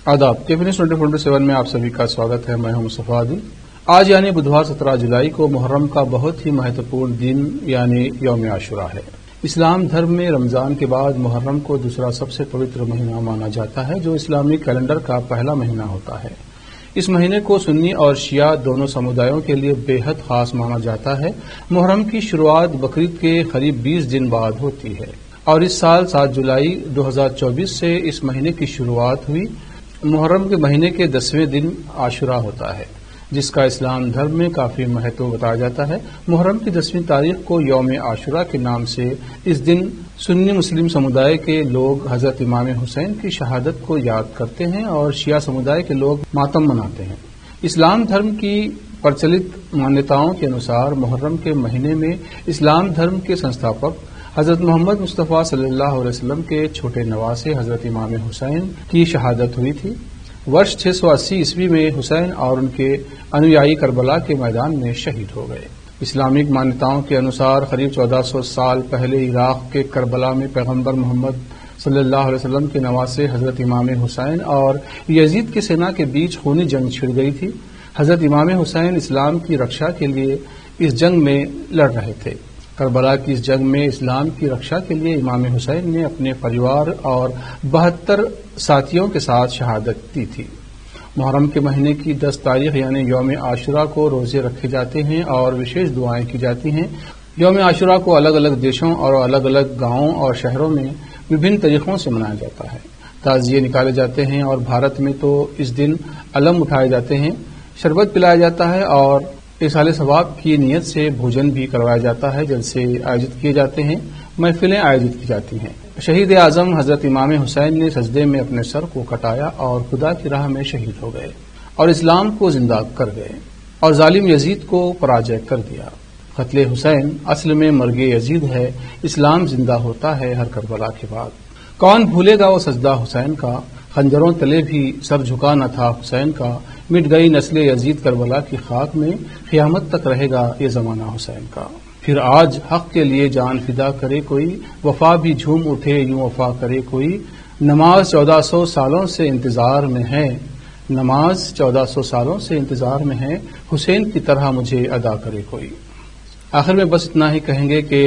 आदाब KPNews 24/7 में आप सभी का स्वागत है। मैं हूं मुस्तफा आदिल। आज यानी बुधवार 17 जुलाई को मुहर्रम का बहुत ही महत्वपूर्ण दिन यानी यौम आशुरा है। इस्लाम धर्म में रमजान के बाद मुहर्रम को दूसरा सबसे पवित्र महीना माना जाता है, जो इस्लामी कैलेंडर का पहला महीना होता है। इस महीने को सुन्नी और शिया दोनों समुदायों के लिए बेहद खास माना जाता है। मुहर्रम की शुरुआत बकरीद के करीब 20 दिन बाद होती है और इस साल 7 जुलाई 2024 से इस महीने की शुरुआत हुई। मुहर्रम के महीने के 10वें दिन आशुरा होता है, जिसका इस्लाम धर्म में काफी महत्व बताया जाता है। मुहर्रम की 10वीं तारीख को यौम आशुरा के नाम से इस दिन सुन्नी मुस्लिम समुदाय के लोग हजरत इमाम हुसैन की शहादत को याद करते हैं और शिया समुदाय के लोग मातम मनाते हैं। इस्लाम धर्म की प्रचलित मान्यताओं के अनुसार मुहर्रम के महीने में इस्लाम धर्म के संस्थापक हजरत मोहम्मद मुस्तफ़ा सल्लल्लाहु अलैहि वसल्लम के छोटे नवासे हजरत इमाम हुसैन की शहादत हुई थी। वर्ष 680 ईस्वी में हुसैन और उनके अनुयायी करबला के मैदान में शहीद हो गए। इस्लामिक मान्यताओं के अनुसार करीब 1400 साल पहले इराक के करबला में पैगंबर मोहम्मद सल्लल्लाहु अलैहि वसल्लम के नवासे हजरत इमाम हुसैन और यजीद की सेना के बीच खूनी जंग छिड़ गई थी। हजरत इमाम हुसैन इस्लाम की रक्षा के लिए इस जंग में लड़ रहे थे। करबला की इस जंग में इस्लाम की रक्षा के लिए इमाम हुसैन ने अपने परिवार और 72 साथियों के साथ शहादत दी थी। मुहर्रम के महीने की 10 तारीख यानी यौम आशुरा को रोजे रखे जाते हैं और विशेष दुआएं की जाती हैं। यौम आशुरा को अलग अलग देशों और अलग अलग गांवों और शहरों में विभिन्न तरीकों से मनाया जाता है। ताजिए निकाले जाते हैं और भारत में तो इस दिन अलम उठाए जाते हैं, शरबत पिलाया जाता है और इसाले सवाब की नीयत से भोजन भी करवाया जाता है। जलसे आयोजित किए जाते हैं, महफिलें आयोजित की जाती हैं। शहीद आजम हजरत इमाम हुसैन ने सजदे में अपने सर को कटाया और खुदा की राह में शहीद हो गए और इस्लाम को जिंदा कर गए और जालिम यजीद को पराजय कर दिया। कत्ले हुसैन असल में मर्गे यजीद है, इस्लाम जिंदा होता है हर करबला के बाद। कौन भूलेगा वो सजदा हुसैन का, खंजरों तले भी सर झुका न था हुसैन का। मिट गई नस्ले यजीद करबला की खाक में, क़यामत तक रहेगा ये जमाना हुसैन का। फिर आज हक के लिए जान फिदा करे कोई, वफा भी झूम उठे यूं वफा करे कोई। नमाज 1400 सालों से इंतजार में है, नमाज 1400 सालों से इंतजार में है, हुसैन की तरह मुझे अदा करे कोई। आखिर में बस इतना ही कहेंगे कि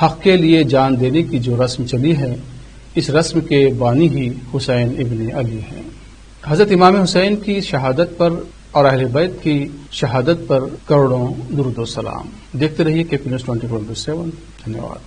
हक के लिए जान देने की जो रस्म चली है, इस रस्म के बानी ही हुसैन इब्न अली हैं। हजरत इमाम हुसैन की शहादत पर और अहले बैत की शहादत पर करोड़ों दुरूद व सलाम। देखते रहिए KPNews 24/7। धन्यवाद।